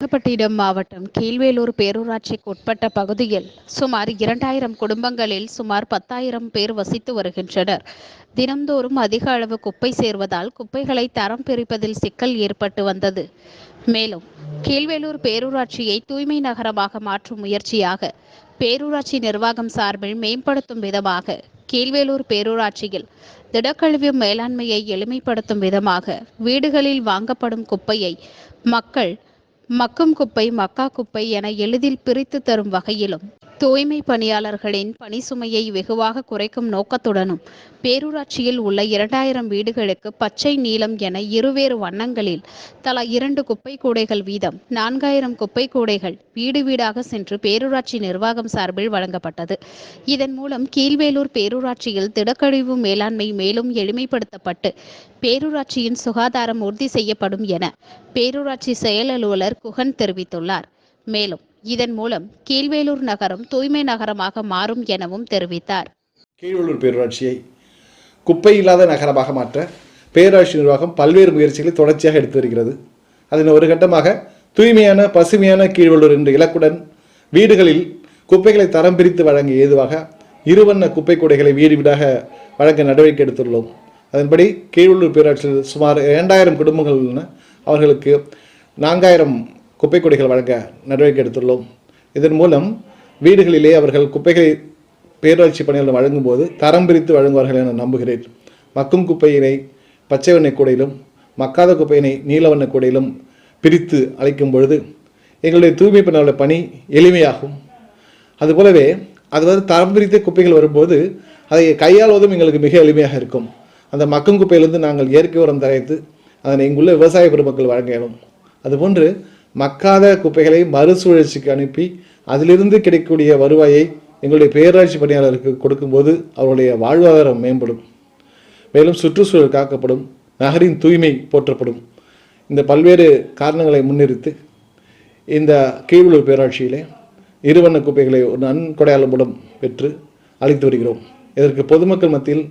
நாகப்பட்டினம் மாவட்டம் கீழ்வேளூர் பேரூராட்சிக்கு உட்பட்ட பகுதியில் சுமார் 2000 குடும்பங்களில் சுமார் 10,000 பேர் வசித்து வருகின்றனர். தினந்தோறும் அதிக அளவு குப்பை சேர்வதால் குப்பைகளை தரம் பிரிப்பதில் சிக்கல் ஏற்பட்டு வந்தது. மேலும் கீழ்வேளூர் பேரூராட்சியை தூய்மை நகரமாக மாற்றும் முயற்சியாக பேரூராட்சி நிர்வாகம் சார்பில் மேம்படுத்தும் விதமாக கீழ்வேளூர் பேரூராட்சியில் திடக்கழிவு மேலாண்மையை எளிமைப்படுத்தும் விதமாக வீடுகளில் வாங்கப்படும் குப்பையை மக்கள் மக்கும் குப்பை, மக்கா குப்பை என எளிதில் பிரித்து தரும் வகையிலும் தூய்மை பணியாளர்களின் பணி சுமையை வெகுவாக குறைக்கும் நோக்கத்துடனும் பேரூராட்சியில் உள்ள 2000 வீடுகளுக்கு பச்சை, நீலம் என இருவேறு வண்ணங்களில் தலா 2 குப்பை கூடைகள் வீதம் 4000 குப்பை கூடைகள் வீடு வீடாக சென்று பேரூராட்சி நிர்வாகம் சார்பில் வழங்கப்பட்டது. இதன் மூலம் கீழ்வேளூர் பேரூராட்சியில் திடக்கழிவு மேலாண்மை மேலும் எளிமைப்படுத்தப்பட்டு பேரூராட்சியின் சுகாதாரம் உறுதி செய்யப்படும் என பேரூராட்சி செயல் அலுவலர் குகன் தெரிவித்துள்ளார். மேலும் இதன் மூலம் கீழ்வேளூர் நகரம் தூய்மை நகரமாக மாறும் எனவும் தெரிவித்தார். கீழ்வேளூர் பேரூராட்சியை குப்பை இல்லாத நகரமாக மாற்ற பேரூராட்சி நிர்வாகம் பல்வேறு முயற்சிகளை தொடர்ச்சியாக எடுத்து வருகிறது. அதன் ஒரு கட்டமாக தூய்மையான பசுமையான கீழ்வேளூர் என்ற இலக்குடன் வீடுகளில் குப்பைகளை தரம் பிரித்து வழங்க ஏதுவாக இருவண்ண குப்பை கூடைகளை வீடு வீடாக வழங்க நடவடிக்கை எடுத்துள்ளோம். அதன்படி கீழ்வேளூர் பேரூராட்சியில் சுமார் 2000 குடும்பங்கள் உள்ளன. அவர்களுக்கு 4000 குப்பை கூடைகள் வழங்க நடவடிக்கை எடுத்துள்ளோம். இதன் மூலம் வீடுகளிலே அவர்கள் குப்பைகளை பேரூராட்சி பணியாளர் வழங்கும் போது தரம் பிரித்து வழங்குவார்கள் என நம்புகிறேன். மக்கும் குப்பையினை பச்சை வண்ண கூடையிலும் மக்காத குப்பையினை நீல வண்ண கூடையிலும் பிரித்து அளிக்கும் பொழுது எங்களுடைய தூய்மை பணியாளர் பணி எளிமையாகும். அதுபோலவே அது தரம் பிரித்த குப்பைகள் வரும்போது அதை கையாளுவதும் எங்களுக்கு மிக எளிமையாக இருக்கும். அந்த மக்கும் குப்பையிலிருந்து நாங்கள் இயற்கை உரம் தயாரித்து அதனை இங்குள்ள விவசாய பெருமக்கள் வழங்க இயலும். அதுபோன்று மக்காத குப்பைகளை மறுசுழற்சிக்கு அனுப்பி அதிலிருந்து கிடைக்கக்கூடிய வருவாயை எங்களுடைய பேரூராட்சி பணியாளருக்கு கொடுக்கும்போது அவருடைய வாழ்வாதாரம் மேம்படும். மேலும் சுற்றுச்சூழல் காக்கப்படும், நகரின் தூய்மை போற்றப்படும். இந்த பல்வேறு காரணங்களை முன்னிறுத்து இந்த கீழ்வேளூர் பேரூராட்சியிலே இருவண்ண குப்பைகளை ஒரு நன்கொடையாளர் மூலம் பெற்று அளித்து வருகிறோம். இதற்கு பொதுமக்கள் மத்தியில்